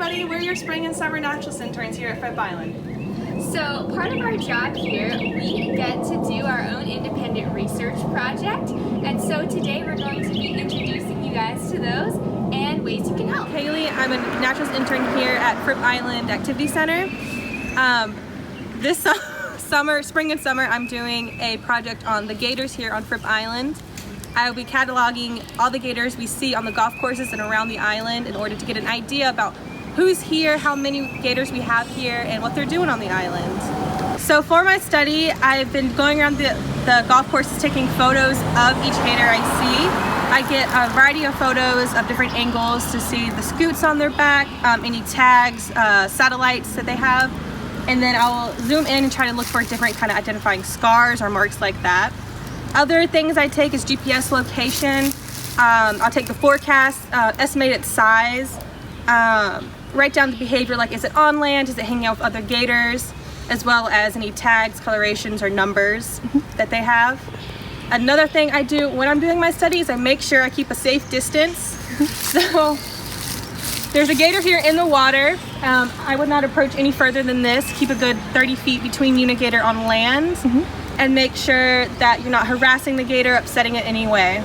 everybody, we're your spring and summer naturalist interns here at Fripp Island. So part of our job here, we get to do our own independent research project, and so today we're going to be introducing you guys to those and ways you can help. Haley, I'm a naturalist intern here at Fripp Island Activity Center. This spring and summer, I'm doing a project on the gators here on Fripp Island. I will be cataloging all the gators we see on the golf courses and around the island in order to get an idea about who's here, how many gators we have here, and what they're doing on the island. So for my study, I've been going around the golf courses taking photos of each gator I see. I get a variety of photos of different angles to see the scoots on their back, any tags, satellites that they have, and then I'll zoom in and try to look for different kind of identifying scars or marks like that. Other things I take is GPS location. I'll take the forecast, estimate its size, write down the behavior, like is it on land, is it hanging out with other gators, as well as any tags, colorations, or numbers that they have. Another thing I do when I'm doing my studies, I make sure I keep a safe distance. So there's a gator here in the water. I would not approach any further than this. Keep a good 30 feet between you and a gator on land, and make sure that you're not harassing the gator, upsetting it in any way.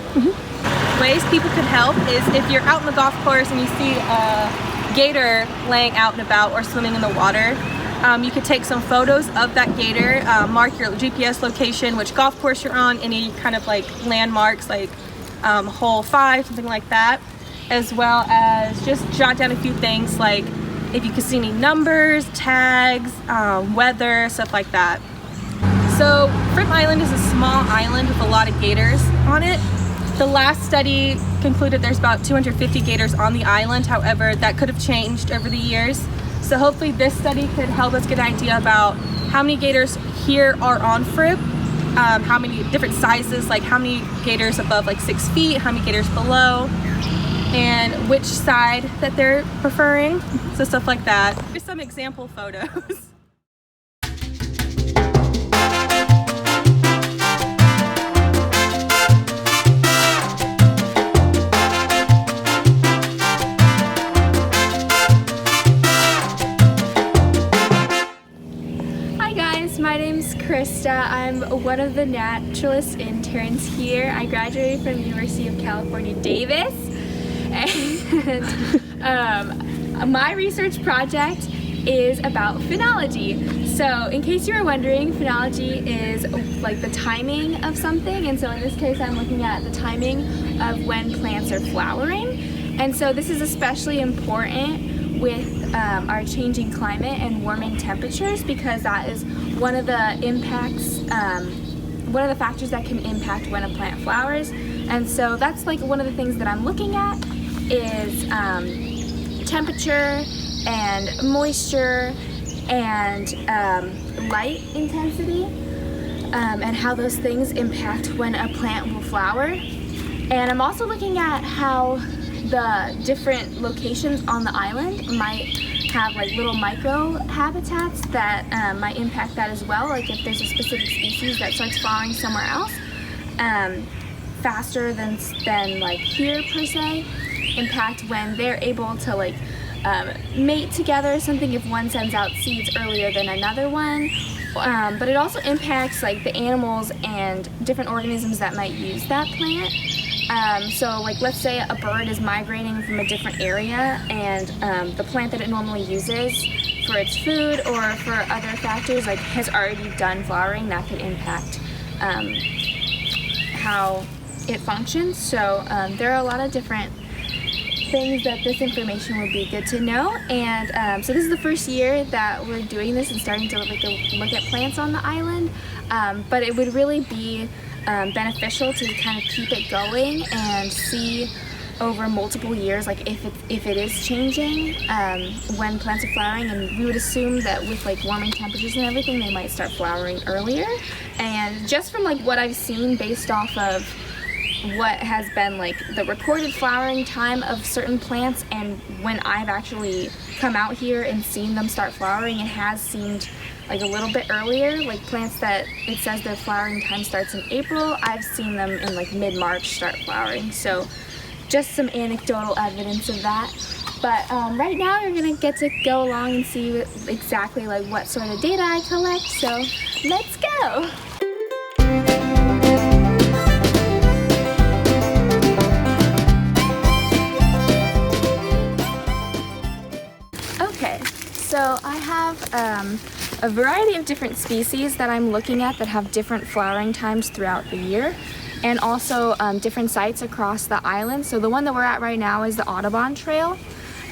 Ways people can help is if you're out in the golf course and you see a gator laying out and about or swimming in the water, you could take some photos of that gator, mark your GPS location, which golf course you're on, any kind of like landmarks like hole 5, something like that, as well as just jot down a few things like if you can see any numbers, tags, weather, stuff like that. So Fripp Island is a small island with a lot of gators on it. The last study concluded there's about 250 gators on the island. However, that could have changed over the years. So hopefully this study could help us get an idea about how many gators here are on Fripp, how many different sizes, like how many gators above like 6 feet, how many gators below, and which side that they're preferring. So stuff like that. Here's some example photos. My name's Krista. I'm one of the naturalist interns here. I graduated from University of California, Davis, and my research project is about phenology. So in case you were wondering, phenology is like the timing of something, and so in this case I'm looking at the timing of when plants are flowering. And so this is especially important with our changing climate and warming temperatures, because that is one of the impacts, one of the factors that can impact when a plant flowers. And so that's like one of the things that I'm looking at is temperature and moisture and light intensity, and how those things impact when a plant will flower. And I'm also looking at how the different locations on the island might have like little micro habitats that might impact that as well. Like if there's a specific species that starts flowering somewhere else faster than like here per se, impact when they're able to like mate together or something, if one sends out seeds earlier than another one. But it also impacts like the animals and different organisms that might use that plant. So like let's say a bird is migrating from a different area, and the plant that it normally uses for its food or for other factors like has already done flowering, that could impact how it functions. So there are a lot of different things that this information would be good to know. And so this is the first year that we're doing this and starting to look at plants on the island, but it would really be beneficial to kind of keep it going and see over multiple years, like if it is changing when plants are flowering. And we would assume that with like warming temperatures and everything, they might start flowering earlier. And just from like what I've seen based off of what has been like the recorded flowering time of certain plants, and when I've actually come out here and seen them start flowering, it has seemed like a little bit earlier. Like plants that it says their flowering time starts in April, I've seen them in like mid-March start flowering. So just some anecdotal evidence of that. But right now you're gonna get to go along and see exactly like what sort of data I collect, so let's go! Okay, so I have a variety of different species that I'm looking at that have different flowering times throughout the year, and also different sites across the island. So the one that we're at right now is the Audubon Trail.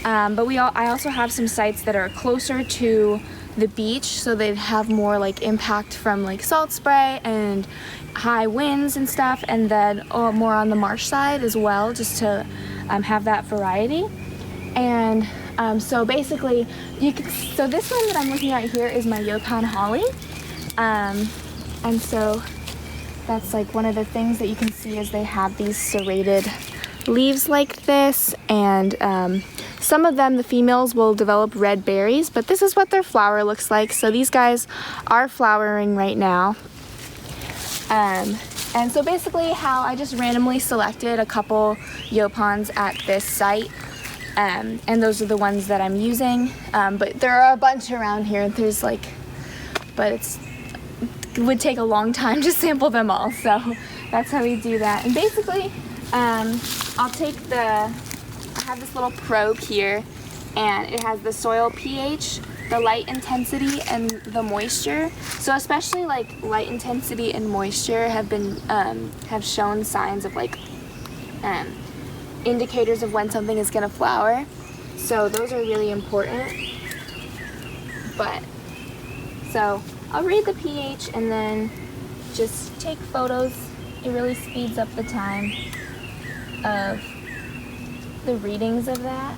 But I also have some sites that are closer to the beach, so they have more like impact from like salt spray and high winds and stuff, and then more on the marsh side as well, just to have that variety. And so basically, so this one that I'm looking at here is my Yopon holly, and so that's like one of the things that you can see is they have these serrated leaves like this, and some of them, the females, will develop red berries, but this is what their flower looks like. So these guys are flowering right now. And so basically how I just randomly selected a couple Yopons at this site, and those are the ones that I'm using. But there are a bunch around here. There's like, but it would take a long time to sample them all, so that's how we do that. And basically, I'll take I have this little probe here, and it has the soil pH, the light intensity, and the moisture. So especially like light intensity and moisture have been have shown signs of like indicators of when something is going to flower. So those are really important. But so I'll read the pH and then just take photos. It really speeds up the time of the readings of that.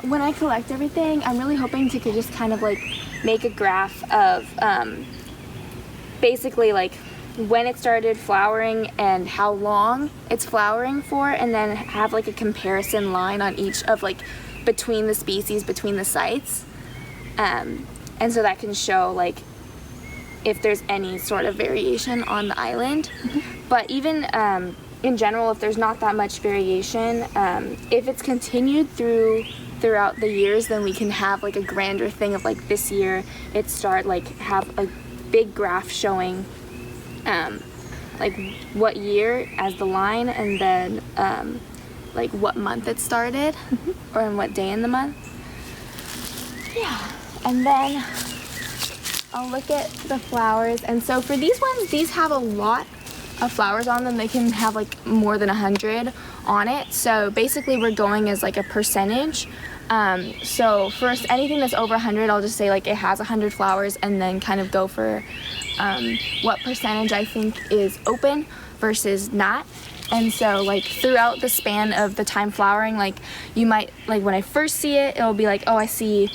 When I collect everything, I'm really hoping to just kind of like make a graph of basically like when it started flowering and how long it's flowering for, and then have like a comparison line on each of like between the species, between the sites, and so that can show like if there's any sort of variation on the island. But even in general, if there's not that much variation, if it's continued throughout the years, then we can have like a grander thing of like this year have a big graph showing like what year as the line, and then like what month it started, or on what day in the month. Yeah, and then I'll look at the flowers. And so for these ones, these have a lot of flowers on them. They can have like more than 100 on it. So basically we're going as like a percentage. So first, anything that's over 100, I'll just say like it has 100 flowers, and then kind of go for what percentage I think is open versus not. And so like throughout the span of the time flowering, like you might, like when I first see it, it'll be like, oh, I see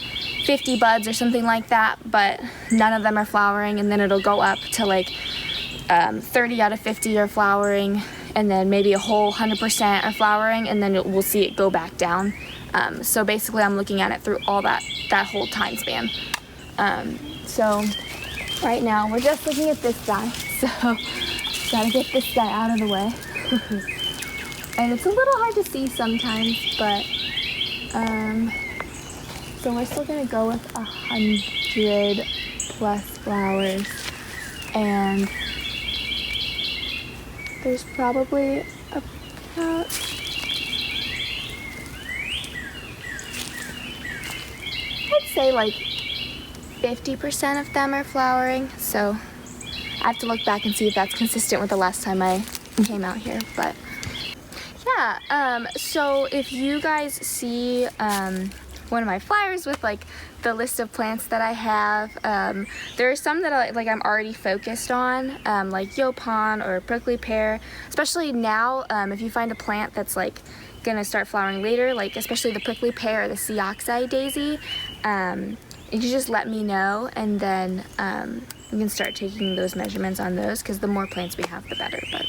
50 buds or something like that, but none of them are flowering. And then it'll go up to like 30 out of 50 are flowering, and then maybe a whole 100% are flowering, and then we'll see it go back down. So basically I'm looking at it through all that whole time span. So right now we're just looking at this guy, so gotta get this guy out of the way. And it's a little hard to see sometimes, but so we're still gonna go with 100 plus flowers, and there's probably about I'd say like 50% of them are flowering, so I have to look back and see if that's consistent with the last time I came out here. But yeah, so if you guys see one of my flyers with like the list of plants that I have, there are some that I'm already focused on, like Yopon or prickly pear. Especially now, if you find a plant that's like gonna start flowering later, like especially the prickly pear or the sea oxeye daisy, you can just let me know, and then we can start taking those measurements on those, because the more plants we have, the better. But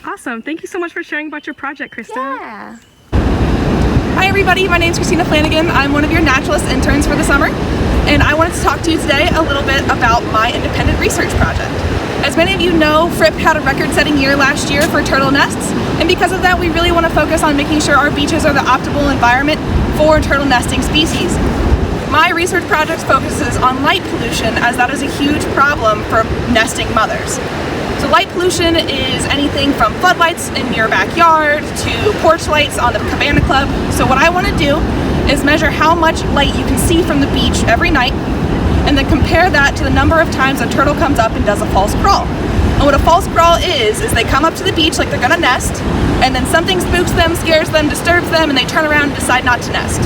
awesome. Thank you so much for sharing about your project, Krista. yeah. Hi everybody, my name is Christina Flanagan. I'm one of your Naturalist interns for the summer, and I wanted to talk to you today a little bit about my independent research project. As many of you know, Fripp had a record-setting year last year for turtle nests, And because of that, we really want to focus on making sure our beaches are the optimal environment for turtle nesting species. My research project focuses on light pollution, as that is a huge problem for nesting mothers. So light pollution is anything from floodlights in your backyard to porch lights on the cabana club. So what I want to do is measure how much light you can see from the beach every night, and then compare that to the number of times a turtle comes up and does a false crawl. And what a false crawl is they come up to the beach like they're gonna nest, and then something spooks them, scares them, disturbs them, and they turn around and decide not to nest.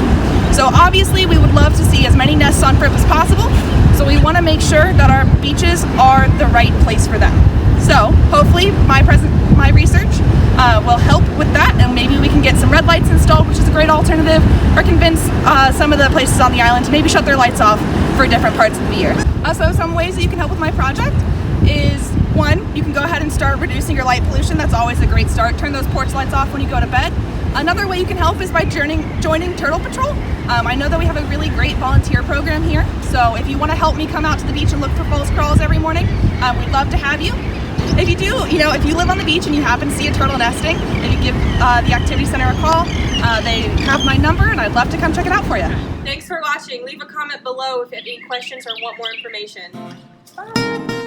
So obviously we would love to see as many nests on Fripp as possible, so we want to make sure that our beaches are the right place for them. So hopefully my research will help with that, and maybe we can get some red lights installed, which is a great alternative, or convince some of the places on the island to maybe shut their lights off for different parts of the year. So some ways that you can help with my project is, one, you can go ahead and start reducing your light pollution. That's always a great start. Turn those porch lights off when you go to bed. Another way you can help is by joining Turtle Patrol. I know that we have a really great volunteer program here, so if you want to help me come out to the beach and look for false crawls every morning, we'd love to have you. If you do, if you live on the beach and you happen to see a turtle nesting, if you give the Activity Center a call, they have my number, and I'd love to come check it out for you. Thanks for watching. Leave a comment below if you have any questions or want more information. Bye.